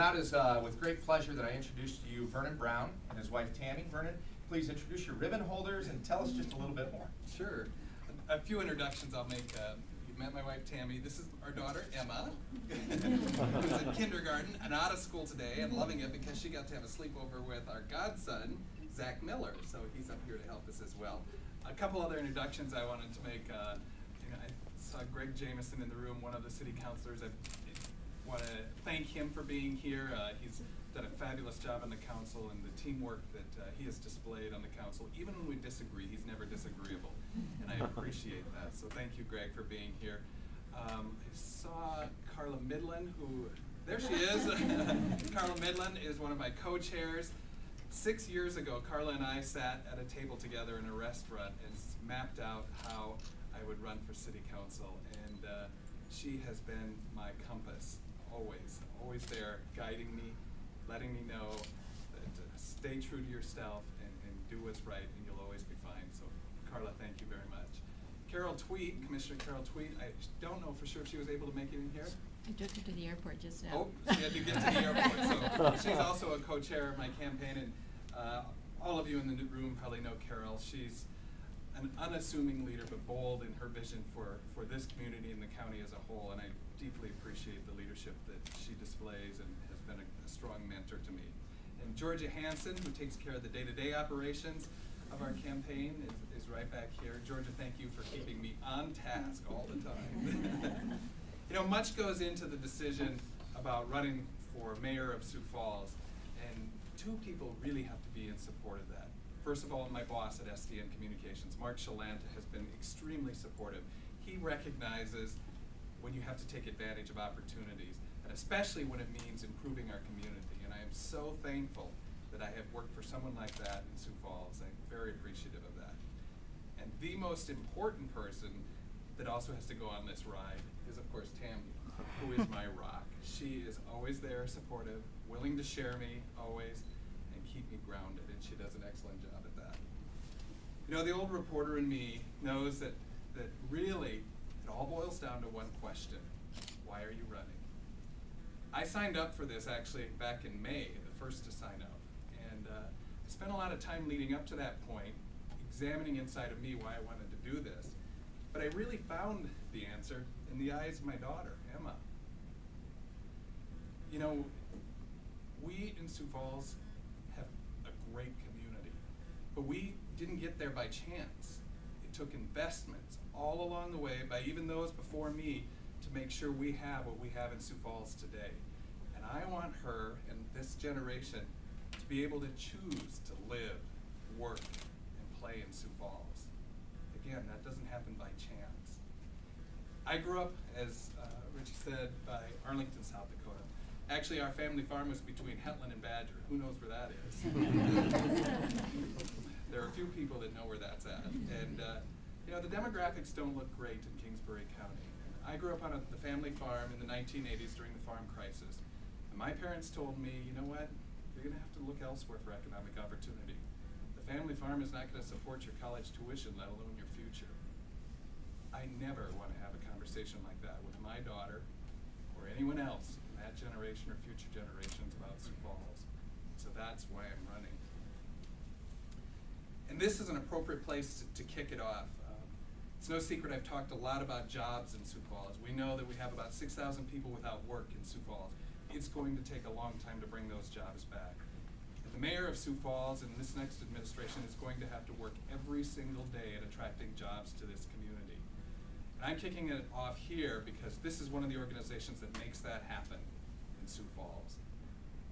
now it is with great pleasure that I introduce to you Vernon Brown and his wife Tammy. Vernon, please introduce your ribbon holders and tell us just a little bit more. Sure. A few introductions I'll make. You've met my wife Tammy. This is our daughter Emma, who's in kindergarten and out of school today and loving it because she got to have a sleepover with our godson, Zach Miller. So he's up here to help us as well. A couple other introductions I wanted to make. I saw Greg Jameson in the room, one of the city councilors. I want to thank him for being here. He's done a fabulous job on the council and the teamwork that he has displayed on the council. Even when we disagree, he's never disagreeable, and I appreciate that. So thank you, Greg, for being here. I saw Carla Midland, who, there she is. Carla Midland is one of my co-chairs. 6 years ago, Carla and I sat at a table together in a restaurant and mapped out how I would run for city council, and she has been my compass, always there, guiding me, letting me know that stay true to yourself and do what's right, and you'll always be fine. So, Carla, thank you very much. Carol Tweet, Commissioner Carol Tweet, I don't know for sure if she was able to make it in here. I took her to the airport just now. Oh, she had to get to the airport. So she's also a co-chair of my campaign, and all of you in the room probably know Carol. She's an unassuming leader, but bold in her vision for this community and the county as a whole, and I deeply appreciate the leadership that she displays and has been a strong mentor to me. And Georgia Hansen, who takes care of the day-to-day operations of our campaign, is right back here. Georgia, thank you for keeping me on task all the time. You know, much goes into the decision about running for mayor of Sioux Falls, and two people really have to be in support of that. First of all, my boss at SDN Communications, Mark Shalanta, has been extremely supportive. He recognizes when you have to take advantage of opportunities, and especially when it means improving our community. And I am so thankful that I have worked for someone like that in Sioux Falls. I'm very appreciative of that. And the most important person that also has to go on this ride is, of course, Tammy, who is my rock. She is always there, supportive, willing to share me, always, and keep me grounded, and she does an excellent job at that. You know, the old reporter in me knows that really it all boils down to one question: why are you running? I signed up for this actually back in May, the first to sign up, and I spent a lot of time leading up to that point, examining inside of me why I wanted to do this. But I really found the answer in the eyes of my daughter, Emma. You know, we in Sioux Falls have a great community, but we didn't get there by chance. It took investments all along the way by even those before me to make sure we have what we have in Sioux Falls today. And I want her and this generation to be able to choose to live, work, and play in Sioux Falls. Again, that doesn't happen by chance. I grew up, as Richie said, by Arlington, South Dakota. Actually, our family farm was between Hetland and Badger. Who knows where that is? There are a few people that know where that's at. And you know, the demographics don't look great in Kingsbury County. I grew up on the family farm in the 1980s during the farm crisis. And my parents told me, you know what, you're gonna have to look elsewhere for economic opportunity. The family farm is not gonna support your college tuition, let alone your future. I never wanna have a conversation like that with my daughter or anyone else in that generation or future generations about Sioux Falls. So that's why I'm running. And this is an appropriate place to kick it off. It's no secret I've talked a lot about jobs in Sioux Falls. We know that we have about 6,000 people without work in Sioux Falls. It's going to take a long time to bring those jobs back. And the mayor of Sioux Falls and this next administration is going to have to work every single day at attracting jobs to this community. And I'm kicking it off here because this is one of the organizations that makes that happen in Sioux Falls.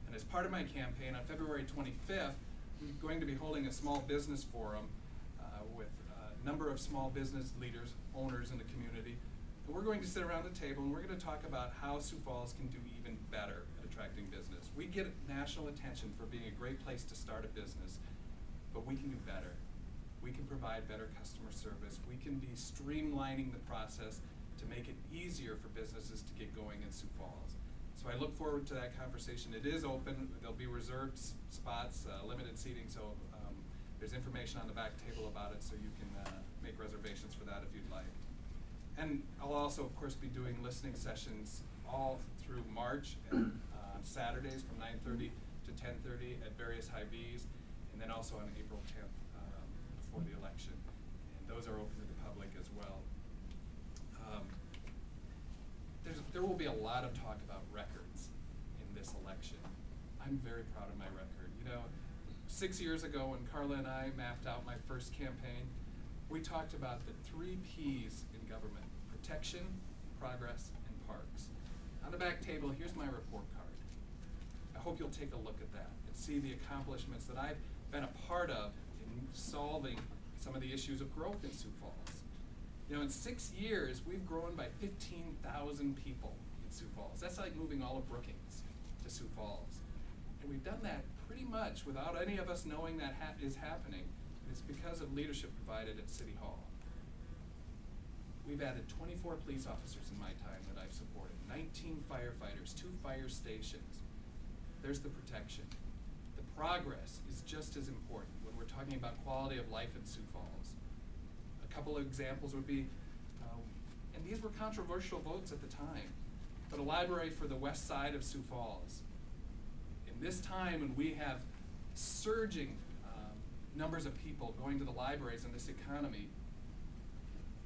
And as part of my campaign, on February 25th, we're going to be holding a small business forum with a number of small business leaders, owners in the community. And we're going to sit around the table and we're going to talk about how Sioux Falls can do even better at attracting business. We get national attention for being a great place to start a business, but we can do better. We can provide better customer service. We can be streamlining the process to make it easier for businesses to get going in Sioux Falls. So I look forward to that conversation. It is open. There'll be reserved spots, limited seating, so there's information on the back table about it, so you can make reservations for that if you'd like. And I'll also, of course, be doing listening sessions all through March and on Saturdays from 9:30 to 10:30 at various Hy-Vees, and then also on April 10th before the election. And those are open to the public as well. There will be a lot of talk about records in this election. I'm very proud of my record. You know, 6 years ago when Carla and I mapped out my first campaign, we talked about the 3 Ps in government: protection, progress, and parks. On the back table, here's my report card. I hope you'll take a look at that and see the accomplishments that I've been a part of in solving some of the issues of growth in Sioux Falls. You know, in 6 years, we've grown by 15,000 people in Sioux Falls. That's like moving all of Brookings to Sioux Falls. And we've done that pretty much without any of us knowing that is happening. It's because of leadership provided at City Hall. We've added 24 police officers in my time that I've supported, 19 firefighters, 2 fire stations. There's the protection. The progress is just as important when we're talking about quality of life in Sioux Falls. A couple of examples would be, and these were controversial votes at the time, but a library for the west side of Sioux Falls. In this time when we have surging numbers of people going to the libraries in this economy,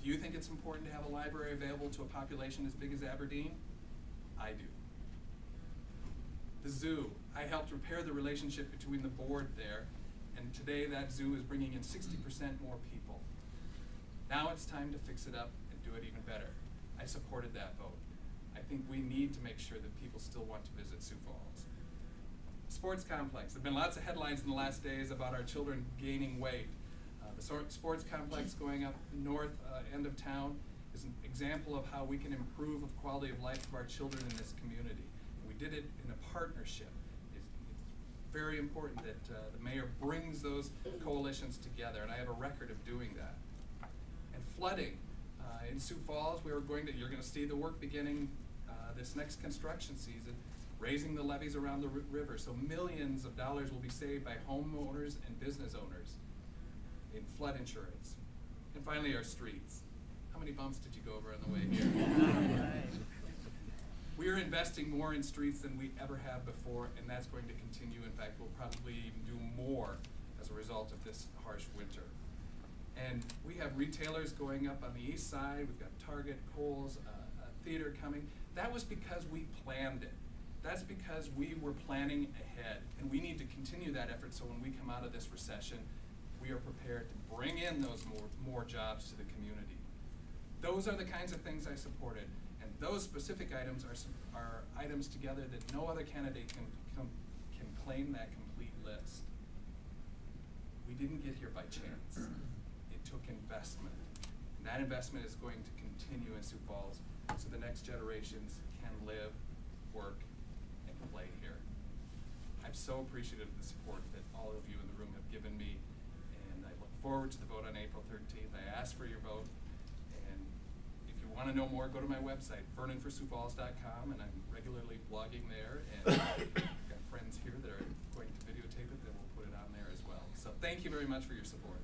do you think it's important to have a library available to a population as big as Aberdeen? I do. The zoo, I helped repair the relationship between the board there, and today that zoo is bringing in 60% more people. Now it's time to fix it up and do it even better. I supported that vote. I think we need to make sure that people still want to visit Sioux Falls. Sports complex. There have been lots of headlines in the last days about our children gaining weight. The sports complex going up north end of town is an example of how we can improve the quality of life of our children in this community. We did it in a partnership. It's very important that the mayor brings those coalitions together, and I have a record of doing that. And flooding. In Sioux Falls, you're going to see the work beginning this next construction season, raising the levees around the river, so millions of dollars will be saved by homeowners and business owners in flood insurance. And finally, our streets. How many bumps did you go over on the way here? We are investing more in streets than we ever have before, and that's going to continue. In fact, we'll probably even do more as a result of this harsh winter. And we have retailers going up on the east side. We've got Target, Kohl's, a theater coming. That was because we planned it. That's because we were planning ahead, and we need to continue that effort so when we come out of this recession, we are prepared to bring in those more jobs to the community. Those are the kinds of things I supported, and those specific items are items together that no other candidate can claim that complete list. We didn't get here by chance. It took investment, and that investment is going to continue in Sioux Falls so the next generations can live, work, and play here. I'm so appreciative of the support that all of you in the room have given me, and I look forward to the vote on April 13th. I ask for your vote, and if you want to know more, go to my website, vernonforsiouxfalls.com, and I'm regularly blogging there, and I've got friends here that are going to videotape it that will put it on there as well. So thank you very much for your support.